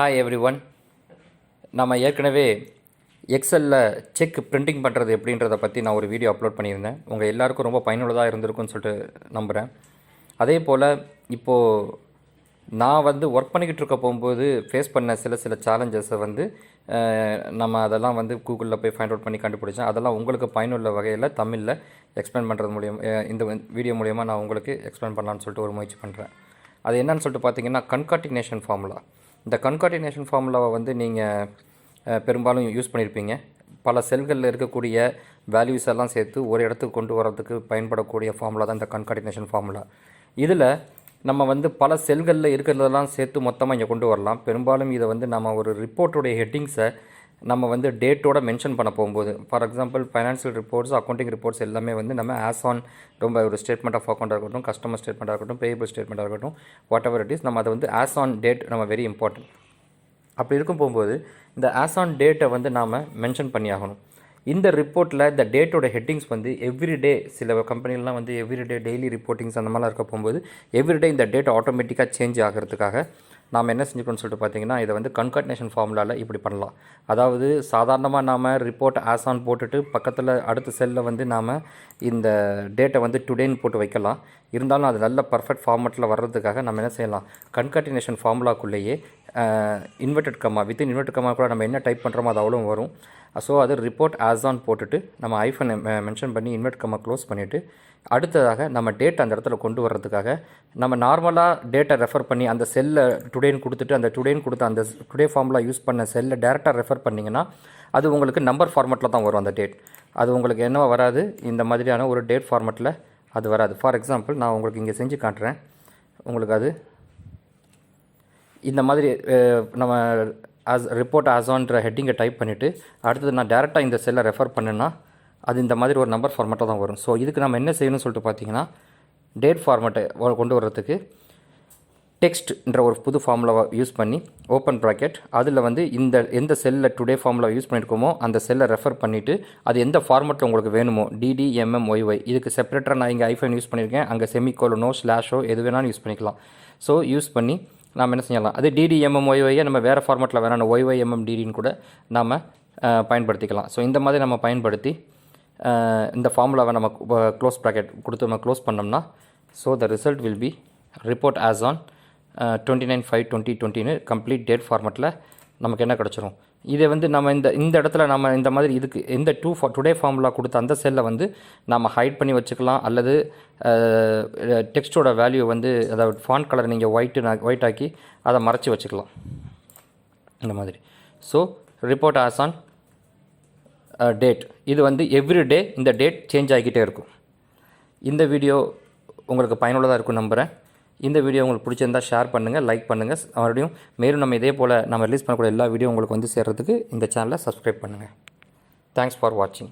Hi everyone. நம்ம ஏற்கனவே எக்ஸலில் check printing பண்ணுறது எப்படின்றத பற்றி நான் ஒரு வீடியோ அப்லோட் பண்ணியிருந்தேன். உங்கள் எல்லாருக்கும் ரொம்ப பயனுள்ளதாக இருந்திருக்குன்னு சொல்லிட்டு நம்புகிறேன். அதே போல் இப்போது நான் ஒர்க் பண்ணிக்கிட்டு இருக்க போகும்போது ஃபேஸ் பண்ண சில சேலஞ்சஸை நம்ம அதெல்லாம் கூகுளில் போய் ஃபைண்ட் அவுட் பண்ணி கண்டுபிடிச்சேன். அதெல்லாம் உங்களுக்கு பயனுள்ள வகையில் தமிழில் எக்ஸ்பிளைன் பண்ணுறது இந்த வீடியோ மூலிமா நான் உங்களுக்கு எக்ஸ்பிளைன் பண்ணலான்னு சொல்லிட்டு ஒரு முயற்சி பண்ணுறேன். அது என்னன்னு சொல்லிட்டு பார்த்தீங்கன்னா கன்காட்டினேஷன் ஃபார்முலா. இந்த கன்காட்டினேஷன் ஃபார்முலாவை நீங்கள் பெரும்பாலும் யூஸ் பண்ணியிருப்பீங்க. பல செல்களில் இருக்கக்கூடிய வேல்யூஸ் எல்லாம் சேர்த்து ஒரு இடத்துக்கு கொண்டு வரதுக்கு பயன்படக்கூடிய ஃபார்முலா தான் இந்த கன்காட்டினேஷன் ஃபார்முலா. இதில் நம்ம பல செல்களில் இருக்கிறதெல்லாம் சேர்த்து மொத்தமாக இங்கே கொண்டு வரலாம். பெரும்பாலும் இதை நம்ம ஒரு ரிப்போர்ட்டுடைய ஹெட்டிங்ஸை நம்ம டேட்டோட மென்ஷன் பண்ண போகும்போது, for example financial reports, accounting reports எல்லாமே நம்ம ஆஸ் ஆன் ரொம்ப ஒரு ஸ்டேட்மெண்ட் ஆஃப் அக்கௌண்ட்டாக இருக்கட்டும், கஸ்டமர் ஸ்டேட்மெண்ட்டாக இருக்கட்டும், பேயபிள் ஸ்டேட்மெண்ட்டாக இருக்கட்டும், வாட் எவர் இட் இஸ், நம்ம அதை ஆஸ் ஆன் டேட் நம்ம வெரி இம்பார்ட்டன்ட். அப்படி இருக்கும் போகும்போது இந்த ஆஸ் ஆன் டேட்டை நாம் மென்ஷன் பண்ணி ஆகணும். இந்த ரிப்போர்ட்டில் இந்த டேட்டோட ஹெட்டிங்ஸ் எவ்ரிடே, சில கம்பெனிலாம் எவ்ரிடே டெய்லி ரிப்போர்ட்டிங்ஸ் அந்த மாதிரிலாம் இருக்க போகும்போது எவ்ரிடே இந்த டேட்டா ஆட்டோமேட்டிக்காக சேஞ்ச் ஆகிறதுக்காக நாம் என்ன செஞ்சுக்கணும்னு சொல்லிட்டு பார்த்தீங்கன்னா, இதை கன்காட்டினேஷன் ஃபார்முலாவில் இப்படி பண்ணலாம். அதாவது சாதாரணமாக நாம் ரிப்போர்ட் ஆஸ் ஆன் போட்டுட்டு பக்கத்தில் அடுத்த செல்லில் நாம் இந்த டேட்டை டுடேன்னு போட்டு வைக்கலாம். இருந்தாலும் அது நல்ல பர்ஃபெக்ட் ஃபார்மேட்டில் வர்றதுக்காக நம்ம என்ன செய்யலாம், கன்காட்டினேஷன் ஃபார்முலாக்குள்ளேயே inverted comma, within inverted comma கூட நம்ம என்ன டைப் பண்ணுறோமோ அது அவ்வளோ வரும். ஸோ அது ரிப்போர்ட் ஆஸ் ஆன் போட்டுட்டு நம்ம ஐஃபனை மென்ஷன் பண்ணி இன்வெர்ட் கமா க்ளோஸ் பண்ணிவிட்டு, அடுத்ததாக நம்ம டேட் அந்த இடத்துல கொண்டு வர்றதுக்காக நம்ம நார்மலாக டேட்டை ரெஃபர் பண்ணி அந்த செல்லை டுடேன்னு கொடுத்துட்டு அந்த டுடேன்னு கொடுத்த அந்த டுடே ஃபார்முலா யூஸ் பண்ண செல்லை டேரெக்டாக ரெஃபர் பண்ணிங்கன்னா அது உங்களுக்கு நம்பர் ஃபார்மெட்டில் தான் வரும். அந்த டேட் அது உங்களுக்கு என்னவோ வராது, இந்த மாதிரியான ஒரு டேட் ஃபார்மெட்டில் அது வராது. ஃபார் எக்ஸாம்பிள் நான் உங்களுக்கு இங்கே செஞ்சு காட்டுறேன். உங்களுக்கு அது இந்த மாதிரி நம்ம ரிப்போர்ட் ஆஸ் ஆன்ற ஹெட்டிங்கை டைப் பண்ணிவிட்டு அடுத்தது நான் டேரெக்டாக இந்த செல்லை ரெஃபர் பண்ணேன்னா அது இந்த மாதிரி ஒரு நம்பர் ஃபார்மேட்டாக தான் வரும். ஸோ இதுக்கு நம்ம என்ன செய்யணும்னு சொல்லிட்டு பார்த்தீங்கன்னா, டேட் ஃபார்மேட்டை கொண்டு வர்றதுக்கு டெக்ஸ்ட்ன்ற ஒரு புது ஃபார்முலாவை யூஸ் பண்ணி ஓப்பன் ப்ராக்கெட் அதில் எந்த செல்லில் டுடே ஃபார்முலா யூஸ் பண்ணியிருக்கோமோ அந்த செல்லை ரெஃபர் பண்ணிவிட்டு அது எந்த ஃபார்மேட்டில் உங்களுக்கு வேணுமோ DDMMYY, இதுக்கு செப்பரேட்டாக நான் இங்கே ஐஃபன் யூஸ் பண்ணியிருக்கேன். அங்கே செமிகோலனோ ஸ்லாஷோ எது வேணாலும் யூஸ் பண்ணிக்கலாம். ஸோ யூஸ் பண்ணி நாம் என்ன செய்யலாம், அது DDMMYYயை நம்ம வேறு ஃபார்மேட்டில் வேணாம் YYMMDDன்னு கூட நாம் பயன்படுத்திக்கலாம். ஸோ இந்த மாதிரி நம்ம பயன்படுத்தி இந்த ஃபார்முலாவை நம்ம க்ளோஸ் ப்ராக்கெட் கொடுத்து நம்ம க்ளோஸ் பண்ணோம்னா, so the result will be report as on 29/5/2020 complete date ஃபார்மேட்டில் நமக்கு என்ன கிடச்சிரும். இதை நம்ம இந்த இடத்துல நம்ம இந்த மாதிரி இதுக்கு இந்த டுடே ஃபார்முலா கொடுத்த அந்த செல்லை நம்ம ஹைட் பண்ணி வச்சுக்கலாம். அல்லது டெக்ஸ்ட்டோட வேல்யூ அதாவது ஃபாண்ட் கலர் நீங்கள் ஒயிட் ஆக்கி அதை மறைச்சி வச்சுக்கலாம் இந்த மாதிரி. So report as on date, இது எவ்ரி டே இந்த டேட் சேஞ்ச் ஆகிக்கிட்டே இருக்கும். இந்த வீடியோ உங்களுக்கு பயனுள்ளதாக இருக்கும் நம்புகிறேன். இந்த வீடியோ உங்களுக்கு பிடிச்சிருந்தால் ஷேர் பண்ணுங்கள், லைக் பண்ணுங்கள். மறுபடியும் மேலும் நம்ம இதே போல் நம்ம ரிலீஸ் பண்ணக்கூடிய எல்லா வீடியோ உங்களுக்கு சேர்கிறதுக்கு இந்த சேனலை சப்ஸ்கிரைப் பண்ணுங்கள். தேங்க்ஸ் ஃபார் வாட்சிங்.